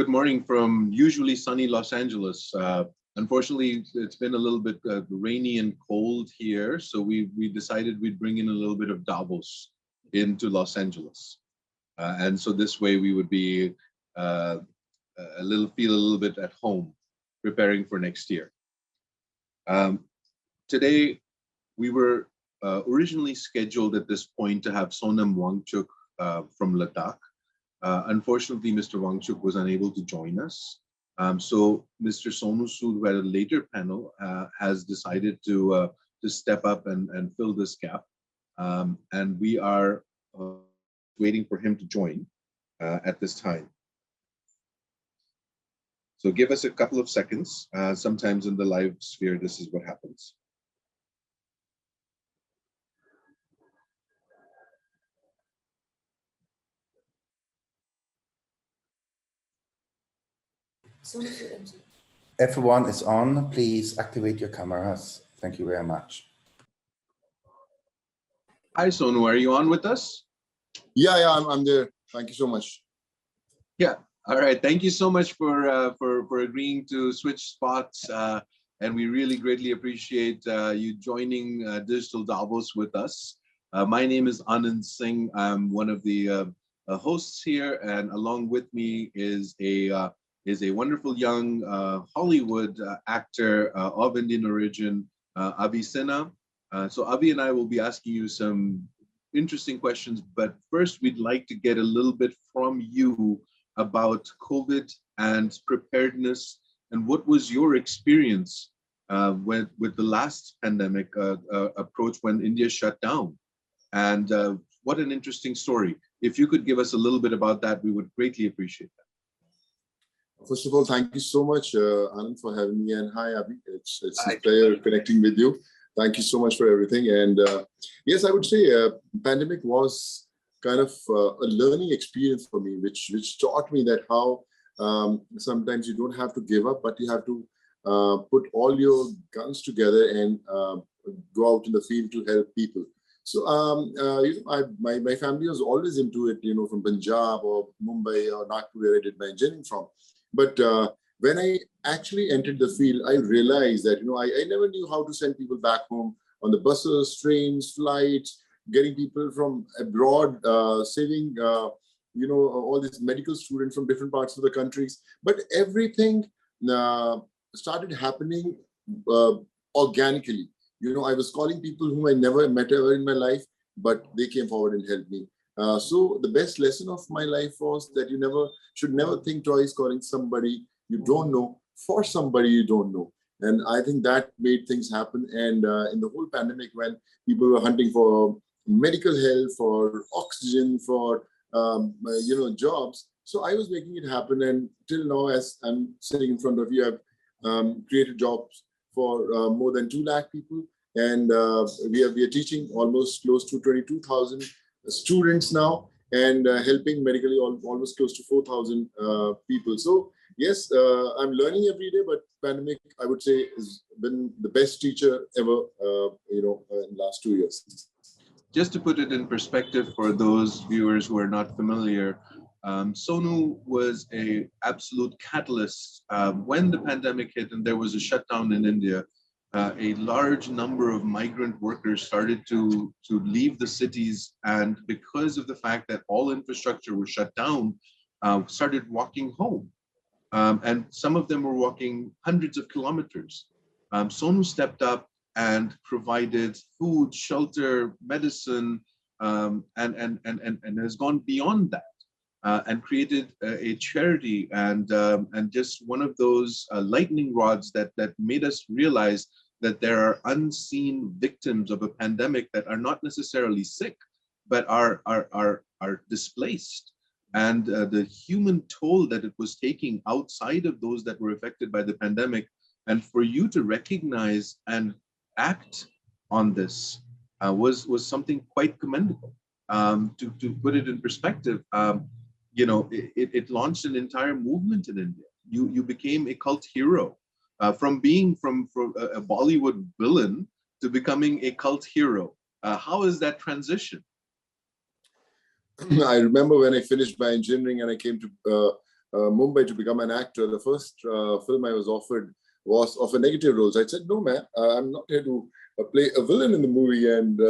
good morning from usually sunny Los Angeles. Unfortunately, it's been a little bit rainy and cold here, so we decided we'd bring in a little bit of Davos into Los Angeles. And so this way we would be feel a little bit at home, preparing for next year. Today, we were originally scheduled at this point to have Sonam Wangchuk from Ladakh. Unfortunately, Mr. Wangchuk was unable to join us. So Mr. Sonu Sood, who had a later panel, has decided to step up and fill this gap. And we are waiting for him to join at this time. So give us a couple of seconds. Sometimes in the live sphere, this is what happens. Everyone is on. Please activate your cameras. Thank you very much. Hi, Sonu. Are you on with us? Yeah, I'm there. Thank you so much. Yeah. All right. Thank you so much for agreeing to switch spots, and we really greatly appreciate you joining Digital Davos with us. My name is Anand Singh. I'm one of the hosts here, and along with me is a wonderful young Hollywood actor of Indian origin, Avi Sinha. So Avi and I will be asking you some interesting questions, but first we'd like to get a little bit from you about COVID and preparedness, and what was your experience with the last pandemic approach when India shut down, and what an interesting story. If you could give us a little bit about that, we would greatly appreciate that. First of all, thank you so much, Anand, for having me, and hi, Abhi. It's a pleasure connecting with you. Thank you so much for everything. And yes, I would say pandemic was kind of a learning experience for me, which taught me that how sometimes you don't have to give up, but you have to put all your guns together and go out in the field to help people. So my family was always into it, from Punjab or Mumbai or Nagpur, where I did my engineering from. But when I actually entered the field, I realized that, I never knew how to send people back home on the buses, trains, flights, getting people from abroad, saving, all these medical students from different parts of the countries. But everything started happening organically. I was calling people whom I never met ever in my life, but they came forward and helped me. So the best lesson of my life was that you should never think twice calling somebody you don't know for somebody you don't know. And I think that made things happen. And in the whole pandemic, when people were hunting for medical help, for oxygen, for jobs, so I was making it happen. And till now, as I'm sitting in front of you, I've created jobs for more than 2 lakh people, and we are teaching almost close to 22,000 students now, and helping medically almost close to 4,000 people. So yes, I'm learning every day, but pandemic, I would say, has been the best teacher ever, in the last 2 years. Just to put it in perspective for those viewers who are not familiar, Sonu was an absolute catalyst. When the pandemic hit and there was a shutdown in India, a large number of migrant workers started to leave the cities, and because of the fact that all infrastructure was shut down, started walking home. And some of them were walking hundreds of kilometers. Sonu stepped up and provided food, shelter, medicine, and has gone beyond that, and created a charity and just one of those lightning rods that made us realize that there are unseen victims of a pandemic that are not necessarily sick, but are displaced. And the human toll that it was taking outside of those that were affected by the pandemic, and for you to recognize and act on this was something quite commendable. To put it in perspective, it launched an entire movement in India. You became a cult hero, from being from a Bollywood villain to becoming a cult hero. How is that transition? I remember when I finished my engineering and I came to Mumbai to become an actor, the first film I was offered was of a negative role. So I said, no, man, I'm not here to play a villain in the movie. And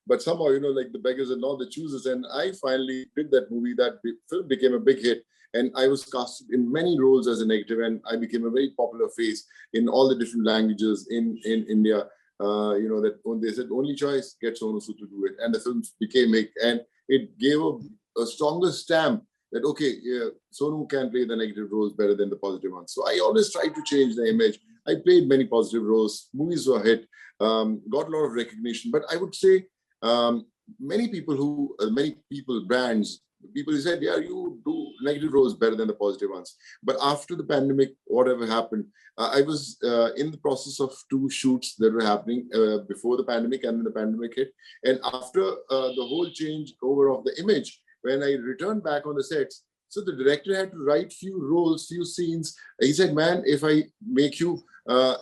but somehow, like the beggars and all the choosers. And I finally did that movie. That film became a big hit. And I was cast in many roles as a negative. And I became a very popular face in all the different languages in India. That when they said, only choice, get Sonu Sood to do it. And the film became big. And it gave a stronger stamp that, okay, yeah, Sonu can play the negative roles better than the positive ones. So I always tried to change the image. I played many positive roles. Movies were hit, got a lot of recognition. But I would say many people, brands, people who said, yeah, you do negative roles better than the positive ones. But after the pandemic, whatever happened, I was in the process of 2 shoots that were happening before the pandemic, and then the pandemic hit. And after the whole change over of the image, when I returned back on the sets, so the director had to write few roles, few scenes. He said, man, if I make you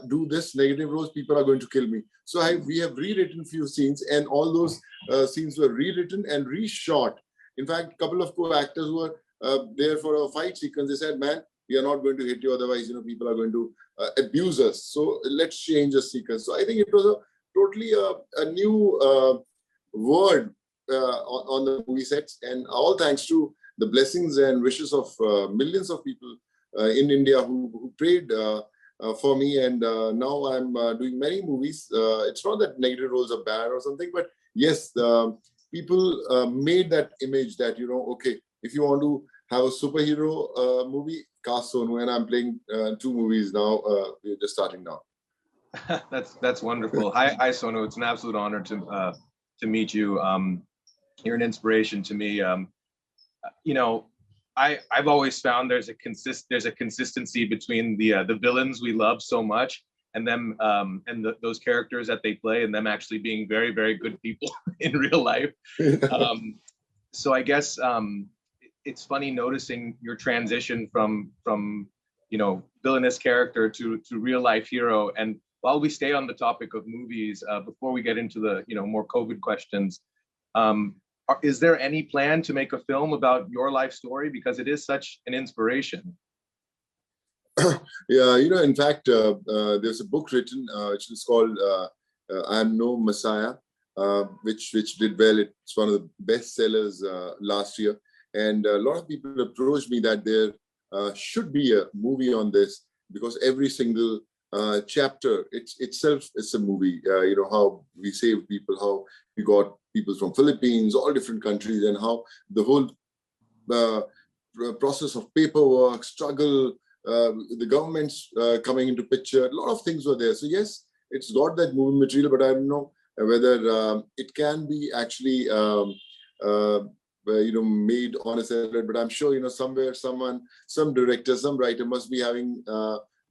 do this negative roles, people are going to kill me. So we have rewritten few scenes, and all those scenes were rewritten and reshot. In fact, a couple of co-actors who were there for a fight sequence, they said, man, we are not going to hit you, otherwise, people are going to abuse us. So let's change the sequence. So I think it was a totally a new word on the movie sets, and all thanks to the blessings and wishes of millions of people in India who prayed for me. And now I'm doing many movies. It's not that negative roles are bad or something, but yes, people made that image that, okay, if you want to have a superhero movie, cast Sonu, and I'm playing 2 movies now. We're just starting now. That's wonderful. Hi, Sonu. It's an absolute honor to meet you. You're an inspiration to me. I've always found there's a consistency between the villains we love so much and them and those characters that they play, and them actually being very, very good people in real life. So I guess it's funny noticing your transition from villainous character to real life hero. And while we stay on the topic of movies, before we get into the more COVID questions, is there any plan to make a film about your life story, because it is such an inspiration? Yeah, in fact, there's a book written which is called I Am No Messiah, which did well. It's one of the best sellers last year, and a lot of people approached me that there should be a movie on this, because every single chapter itself is a movie. How we saved people, how we got people from Philippines, all different countries, and how the whole process of paperwork, struggle, the governments coming into picture, a lot of things were there. So yes, it's got that movie material, but I don't know whether it can be actually made on a satellite. But I'm sure somewhere some director, some writer must be having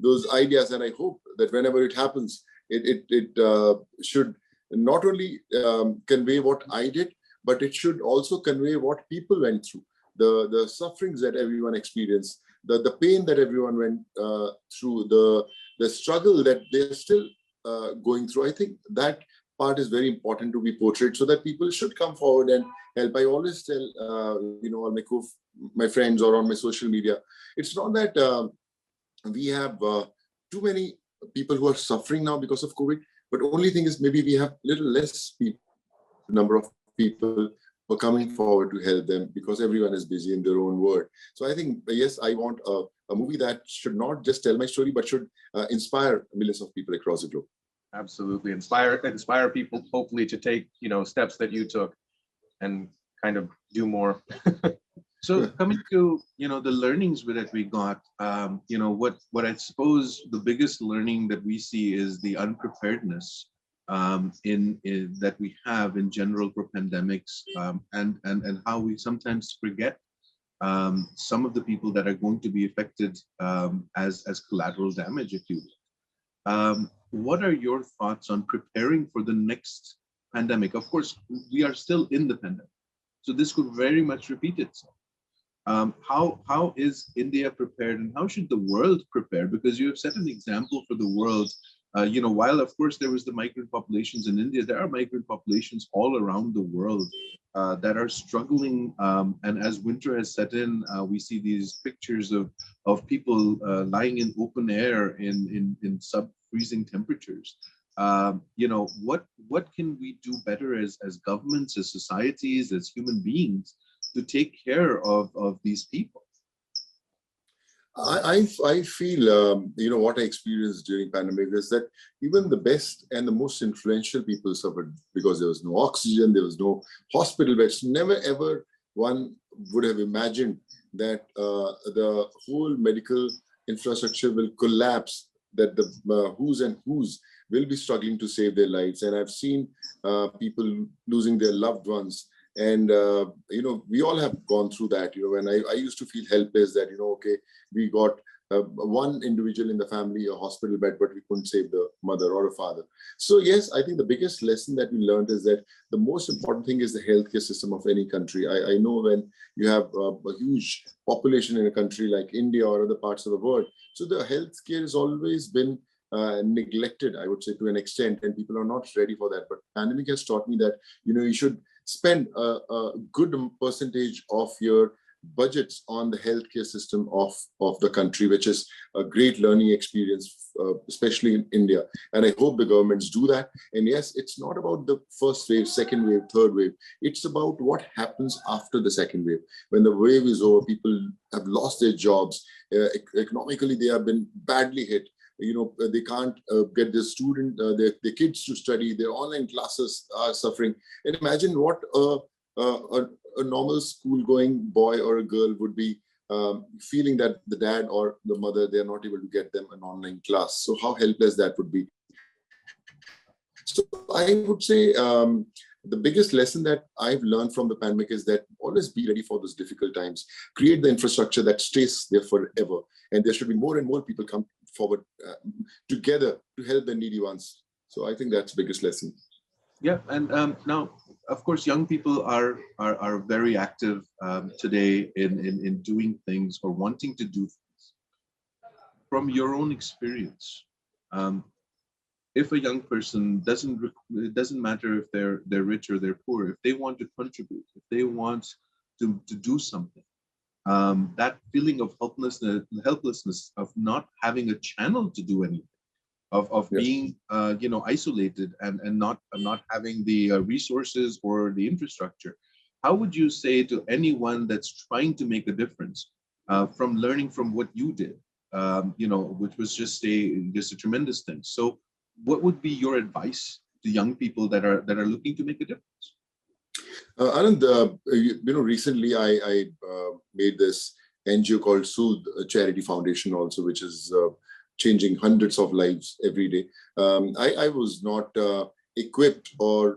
those ideas, and I hope that whenever it happens, it should not only convey what I did, but it should also convey what people went through, the sufferings that everyone experienced, the pain that everyone went through, the struggle that they're still going through. I think that part is very important to be portrayed, so that people should come forward and help. I always tell all my friends or on my social media, it's not that we have too many people who are suffering now because of COVID, but only thing is maybe we have little less number of people who are coming forward to help them, because everyone is busy in their own world. So I think, yes, I want a movie that should not just tell my story, but should inspire millions of people across the globe. Absolutely. Inspire people, hopefully, to take steps that you took and kind of do more. So coming to the learnings that we got, what I suppose the biggest learning that we see is the unpreparedness in that we have in general for pandemics, and how we sometimes forget some of the people that are going to be affected as collateral damage, if you will. What are your thoughts on preparing for the next pandemic? Of course, we are still in the pandemic, so this could very much repeat itself. How is India prepared, and how should the world prepare? Because you have set an example for the world While of course there was the migrant populations in India, there are migrant populations all around the world that are struggling. And as winter has set in, we see these pictures of people lying in open air in sub-freezing temperatures. What can we do better as governments, as societies, as human beings to take care of these people? I feel, what I experienced during pandemic is that even the best and the most influential people suffered because there was no oxygen, there was no hospital beds. Never ever one would have imagined that the whole medical infrastructure will collapse, that the who's and who's will be struggling to save their lives. And I've seen people losing their loved ones. And, we all have gone through that, when I used to feel helpless that, okay, we got one individual in the family, a hospital bed, but we couldn't save the mother or a father. So yes, I think the biggest lesson that we learned is that the most important thing is the healthcare system of any country. I know when you have a huge population in a country like India or other parts of the world, so the healthcare has always been neglected, I would say, to an extent, and people are not ready for that. But pandemic has taught me that, you should spend a good percentage of your budgets on the healthcare system of the country, which is a great learning experience, especially in India. And I hope the governments do that. And yes, it's not about the first wave, second wave, third wave. It's about what happens after the second wave. When the wave is over, people have lost their jobs. Economically, they have been badly hit. They can't get their kids to study. Their online classes are suffering. And imagine what a normal school-going boy or a girl would be feeling, that the dad or the mother, they're not able to get them an online class. So how helpless that would be. So I would say the biggest lesson that I've learned from the pandemic is that always be ready for those difficult times. Create the infrastructure that stays there forever. And there should be more and more people come forward together to help the needy ones. So I think that's the biggest lesson. Yeah, and now, of course, young people are very active today in doing things or wanting to do things. From your own experience, if a young person it doesn't matter if they're rich or they're poor, if they want to contribute, if they want to do something, that feeling of helplessness of not having a channel to do anything, of Yes. being isolated and not having the resources or the infrastructure. How would you say to anyone that's trying to make a difference, from learning from what you did, which was just a tremendous thing? So what would be your advice to young people that are looking to make a difference? Anand, recently I made this NGO called Sood, a charity foundation also, which is changing hundreds of lives every day. I was not equipped or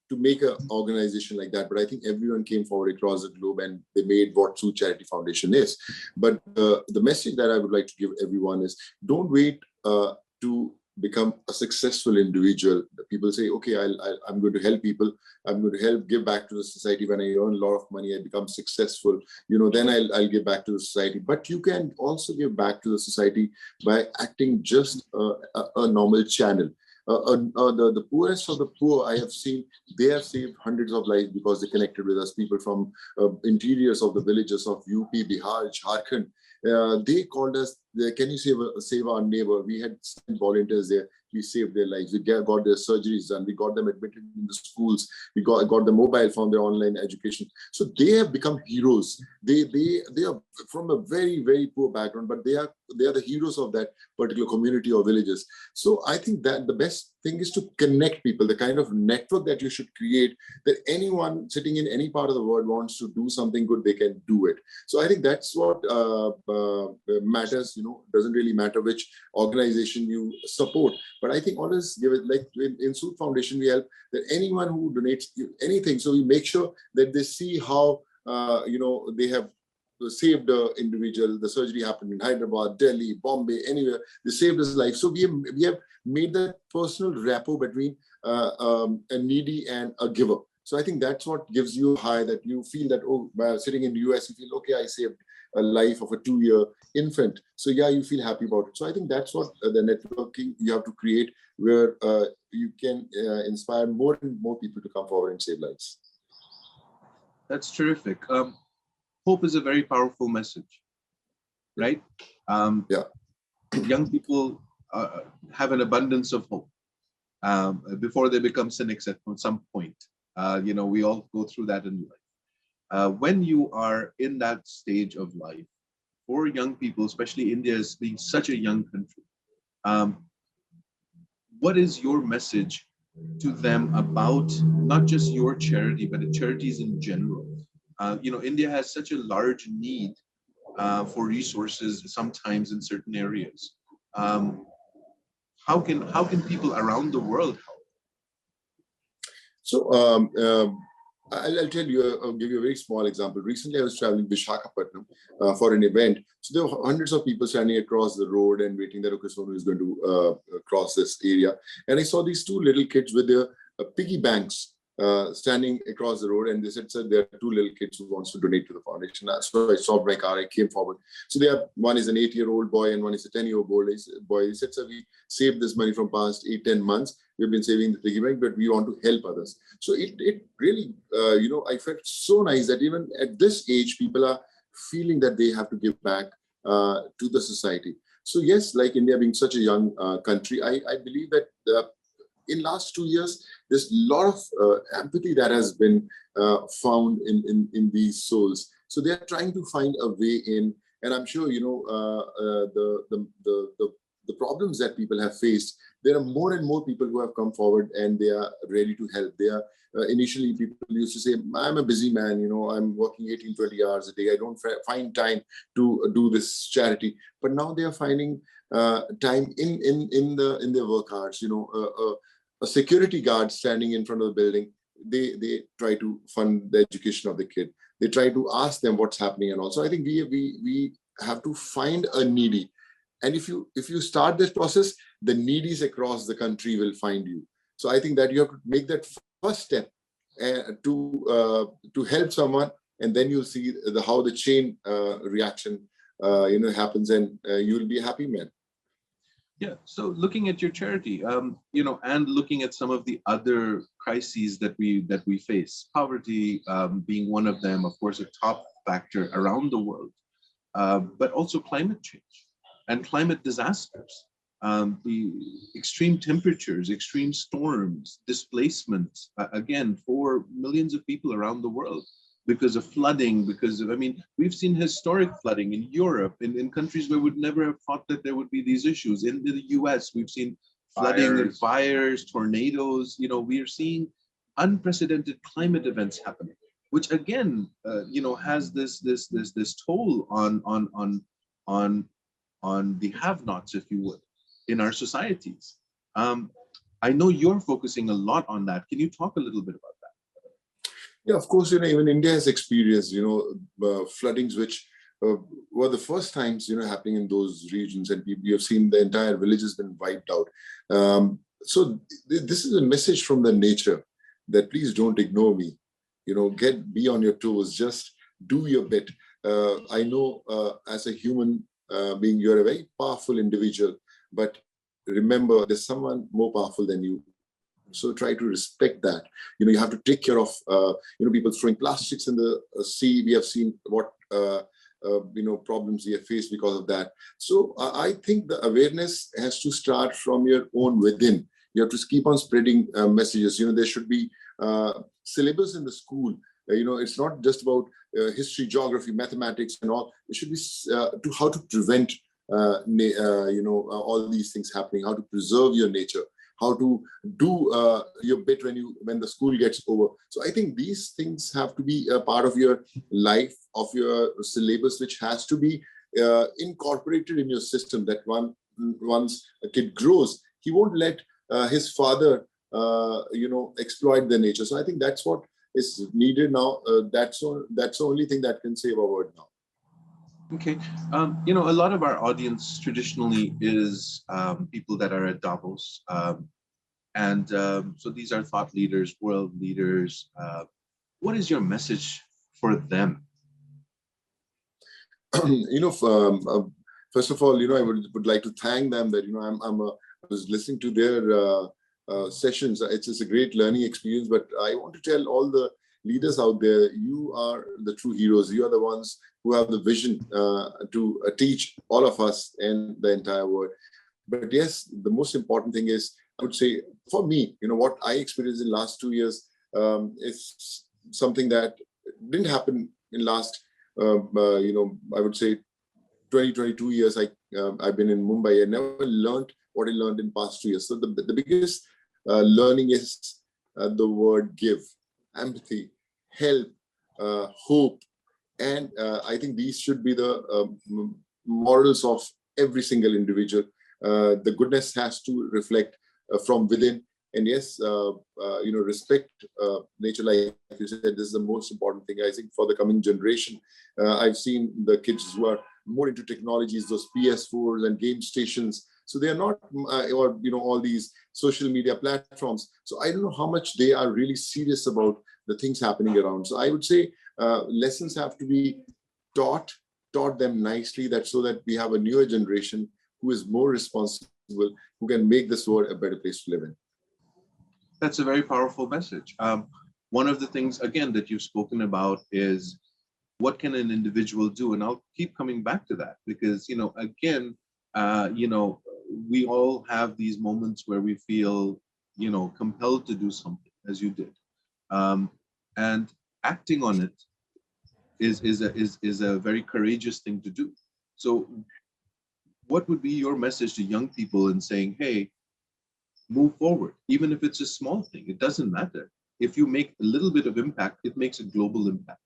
to make an organization like that, but I think everyone came forward across the globe and they made what Sood Charity Foundation is. But the message that I would like to give everyone is, don't wait to become a successful individual. People say, okay, I'm going to help people. I'm going to give back to the society. When I earn a lot of money, I become successful, then I'll give back to the society. But you can also give back to the society by acting just a normal channel. The poorest of the poor, I have seen, they have saved hundreds of lives because they connected with us. People from interiors of the villages of UP, Bihar, Jharkhand. They called us, can you save our neighbor? We had sent volunteers there. We saved their lives. We got their surgeries done. We got them admitted in the schools. We got the mobile from their online education. So they have become heroes. They are from a very, very poor background, but they are the heroes of that particular community or villages. So I think that the best thing is to connect people, the kind of network that you should create, that anyone sitting in any part of the world wants to do something good, they can do it. So I think that's what matters. Doesn't really matter which organization you support. But I think always give it, like in Sood Foundation, we help that anyone who donates anything. So we make sure that they see how, they have saved the individual. The surgery happened in Hyderabad, Delhi, Bombay, anywhere. They saved his life. So we have made that personal rapport between a needy and a giver. So I think that's what gives you a high, that you feel that, sitting in the US, you feel, okay, I saved a life of a 2-year infant. So yeah, you feel happy about it. So I think that's what the networking you have to create, where you can inspire more and more people to come forward and save lives. That's terrific. Hope is a very powerful message, right? Yeah. Young people have an abundance of hope before they become cynics at some point. We all go through that in life. When you are in that stage of life, for young people, especially India as being such a young country, what is your message to them about not just your charity, but the charities in general? India has such a large need for resources sometimes in certain areas. How can people around the world help? So I'll tell you, I'll give you a very small example. Recently, I was traveling to Visakhapatnam for an event. So there were hundreds of people standing across the road and waiting that, okay, Sonu is going to cross this area. And I saw these two little kids with their piggy banks standing across the road. And they said, sir, there are two little kids who wants to donate to the foundation. So I stopped my car, I came forward. So one is an 8-year-old boy and one is a 10-year-old boy. He said, sir, we saved this money from past 8-10 months. We've been saving the piggy bank, but we want to help others. So it really, I felt so nice that even at this age, people are feeling that they have to give back to the society. So yes, like India being such a young country, I believe that in last 2 years, there's a lot of empathy that has been found in these souls. So they are trying to find a way in, and I'm sure the problems that people have faced. There are more and more people who have come forward and they are ready to help. They are initially people used to say, I'm a busy man, I'm working 18-20 hours a day. I don't find time to do this charity. But now they are finding time in their work hours. A security guard standing in front of the building, they try to fund the education of the kid. They try to ask them what's happening, and also I think we have to find a needy. And if you start this process, the needies across the country will find you. So I think that you have to make that first step to help someone, and then you'll see how the chain reaction happens, and you'll be a happy man. Yeah. So looking at your charity, and looking at some of the other crises that we face, poverty being one of them, of course, a top factor around the world, but also climate change and climate disasters, the extreme temperatures, extreme storms, displacement, again, for millions of people around the world because of flooding, we've seen historic flooding in Europe, in countries where we'd never have thought that there would be these issues. In the US, we've seen flooding and fires, tornadoes. We are seeing unprecedented climate events happening, which again, has this toll on the have-nots, if you would, in our societies. I know you're focusing a lot on that. Can you talk a little bit about that? Yeah, of course, even India has experienced, floodings, which were the first times, happening in those regions, and you have seen the entire village has been wiped out. So this is a message from the nature that please don't ignore me. Be on your toes, just do your bit. I know as a human being, you're a very powerful individual, but remember there's someone more powerful than you. So try to respect that. You have to take care of, people throwing plastics in the sea. We have seen what, problems we have faced because of that. So I think the awareness has to start from your own within. You have to keep on spreading messages. There should be syllabus in the school. It's not just about history, geography, mathematics and all. It should be to how to prevent, all these things happening, how to preserve your nature, how to do your bit when the school gets over. So I think these things have to be a part of your life, of your syllabus, which has to be incorporated in your system, that once a kid grows, he won't let his father, exploit the nature. So I think that's what is needed now. That's the only thing that can save our world now. Okay. A lot of our audience traditionally is people that are at Davos. So these are thought leaders, world leaders. What is your message for them? first of all, I would like to thank them that, I was listening to their sessions. It's a great learning experience, but I want to tell all the leaders out there, you are the true heroes. You are the ones who have the vision to teach all of us and the entire world. But yes, the most important thing is, I would say, for me, what I experienced in the last 2 years is something that didn't happen in last, I would say 22 years. I've been in Mumbai. I never learned what I learned in past 2 years. So the biggest learning is the word give, empathy, help, hope. And I think these should be the morals of every single individual. The goodness has to reflect from within. And yes, respect nature, like you said, this is the most important thing. I think for the coming generation, I've seen the kids who are more into technologies, those PS4s and game stations. So they are not, all these social media platforms. So I don't know how much they are really serious about the things happening around. So I would say lessons have to be taught them nicely, so that we have a newer generation who is more responsible, who can make this world a better place to live in. That's a very powerful message. One of the things, again, that you've spoken about is what can an individual do? And I'll keep coming back to that because, again, we all have these moments where we feel, compelled to do something, as you did. And acting on it is a very courageous thing to do. So what would be your message to young people in saying, hey, move forward, even if it's a small thing, it doesn't matter. If you make a little bit of impact, it makes a global impact.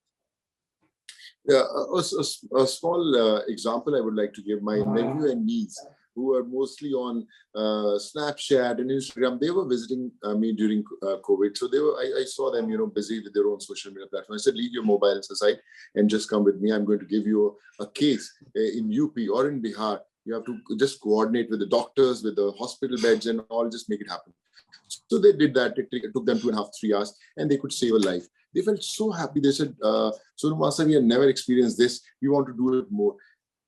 Yeah, a small example I would like to give. My nephew and niece, who are mostly on Snapchat and Instagram, they were visiting me during COVID. So I saw them, busy with their own social media platform. I said, leave your mobiles aside and just come with me. I'm going to give you a case in UP or in Bihar. You have to just coordinate with the doctors, with the hospital beds and all, just make it happen. So they did that. It took them 2.5, 3 hours and they could save a life. They felt so happy. They said, Sonu Masa, we have never experienced this. We want to do it more.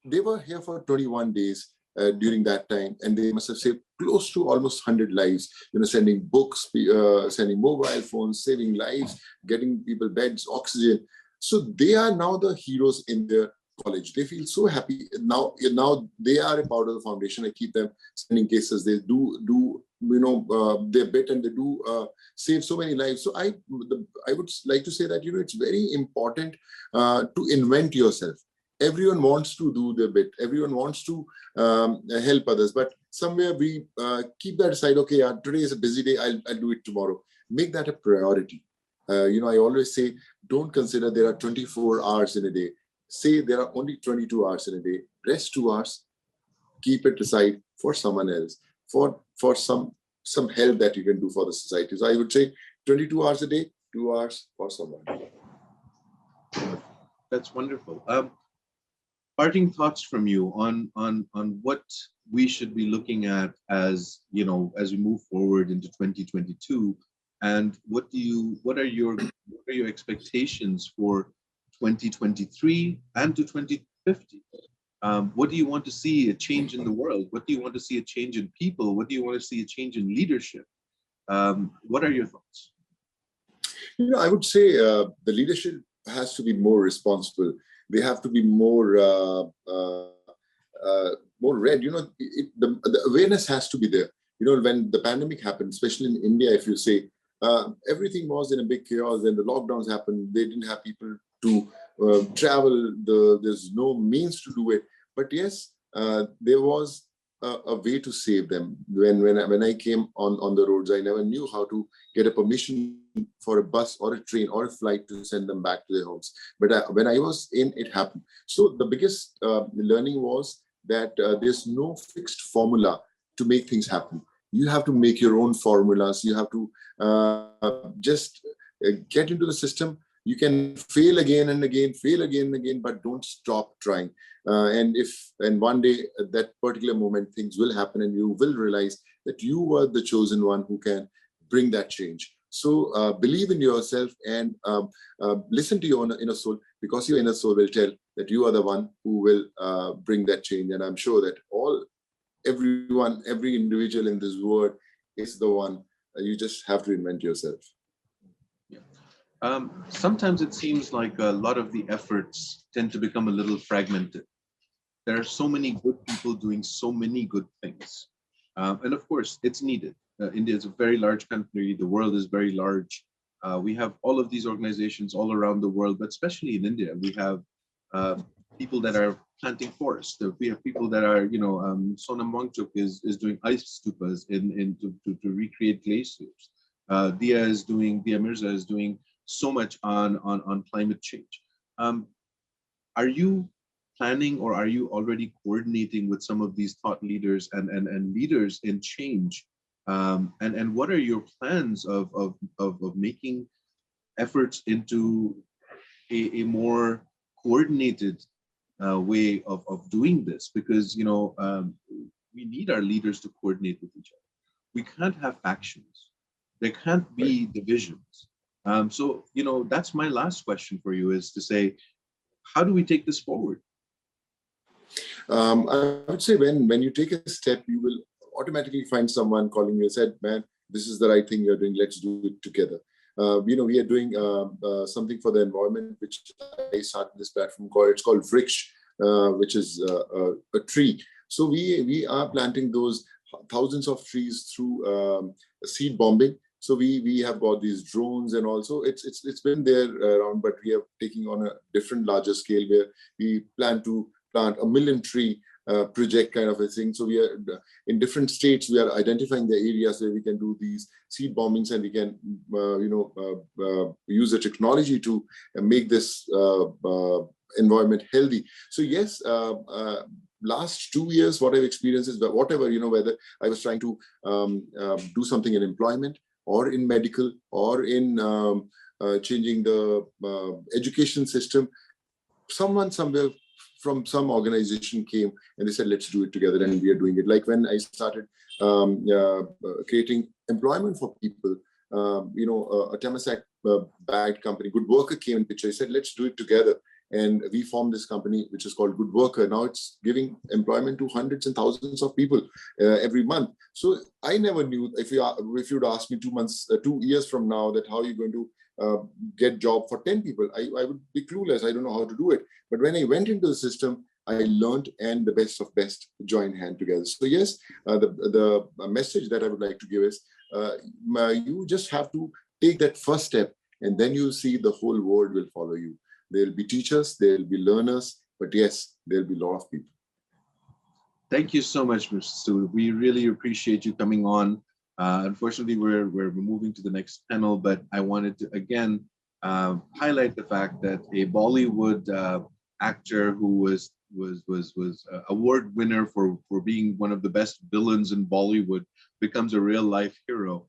They were here for 21 days during that time. And they must have saved close to almost 100 lives, sending books, sending mobile phones, saving lives, getting people beds, oxygen. So they are now the heroes in their college. They feel so happy now they are a part of the foundation. I keep them sending cases. They do their bit, and they do save so many lives. So I would like to say that it's very important to invent yourself. Everyone wants to do their bit. Everyone wants to help others, but somewhere we keep that aside. Okay, today is a busy day. I'll do it tomorrow. Make that a priority. I always say, don't consider there are 24 hours in a day. Say there are only 22 hours in a day. Rest 2 hours. Keep it aside for someone else, for some help that you can do for the society. So I would say 22 hours a day, 2 hours for someone. That's wonderful. Parting thoughts from you on what we should be looking at as we move forward into 2022, and what are your expectations for 2023 and to 2050? What do you want to see a change in the world? What do you want to see a change in people? What do you want to see a change in leadership? What are your thoughts? I would say the leadership has to be more responsible. They have to be more red. The awareness has to be there. When the pandemic happened, especially in India, if you say, everything was in a big chaos. Then the lockdowns happened. They didn't have people to travel. There's no means to do it. But yes, there was a way to save them. When I came on the roads, I never knew how to get a permission for a bus or a train or a flight to send them back to their homes. But when I was in, it happened. So the biggest learning was that there's no fixed formula to make things happen. You have to make your own formulas. You have to just get into the system. You can fail again and again, but don't stop trying. And one day at that particular moment, things will happen and you will realize that you were the chosen one who can bring that change. So believe in yourself and listen to your inner soul, because your inner soul will tell that you are the one who will bring that change. And I'm sure that everyone, every individual in this world is the one. You just have to invent yourself. Sometimes it seems like a lot of the efforts tend to become a little fragmented. There are so many good people doing so many good things. And of course, it's needed. India is a very large country. The world is very large. We have all of these organizations all around the world, but especially in India, we have people that are planting forests. We have people that are, Sonu is doing ice stupas to recreate glaciers. Dia Mirza is doing so much on climate change. Are you planning, or are you already coordinating with some of these thought leaders and leaders in change? And what are your plans of making efforts into a more coordinated way of doing this? Because we need our leaders to coordinate with each other. We can't have factions. There can't be divisions. So that's my last question for you, is to say, how do we take this forward? I would say when you take a step, you will automatically find someone calling you and said, man, this is the right thing you're doing. Let's do it together. We are doing something for the environment, which I started this platform it's called Vriksh, which is a tree. So we are planting those thousands of trees through seed bombing. So we have got these drones, and also it's been there around, but we are taking on a different larger scale where we plan to plant 1 million tree project kind of a thing. So we are in different states. We are identifying the areas where we can do these seed bombings, and we can use the technology to make this environment healthy. So yes, last 2 years, what I've experienced is that whatever, whether I was trying to do something in employment or in medical or in changing the education system, someone somewhere from some organization came and they said, let's do it together, and we are doing it. Like when I started creating employment for people, a Temasak bagged company, Good Worker, came in picture. I said, let's do it together. And we formed this company, which is called Good Worker. Now it's giving employment to hundreds and thousands of people every month. So I never knew, if you'd asked me 2 years from now, that how you're going to get job for 10 people, I would be clueless. I don't know how to do it. But when I went into the system, I learned, and the best of best joined hand together. So yes, the message that I would like to give is, you just have to take that first step, and then you'll see the whole world will follow you. There'll be teachers, there'll be learners, but yes, there'll be a lot of people. Thank you so much, Mr. Sood. We really appreciate you coming on. Unfortunately, we're moving to the next panel, but I wanted to again highlight the fact that a Bollywood actor who was award winner for being one of the best villains in Bollywood becomes a real life hero.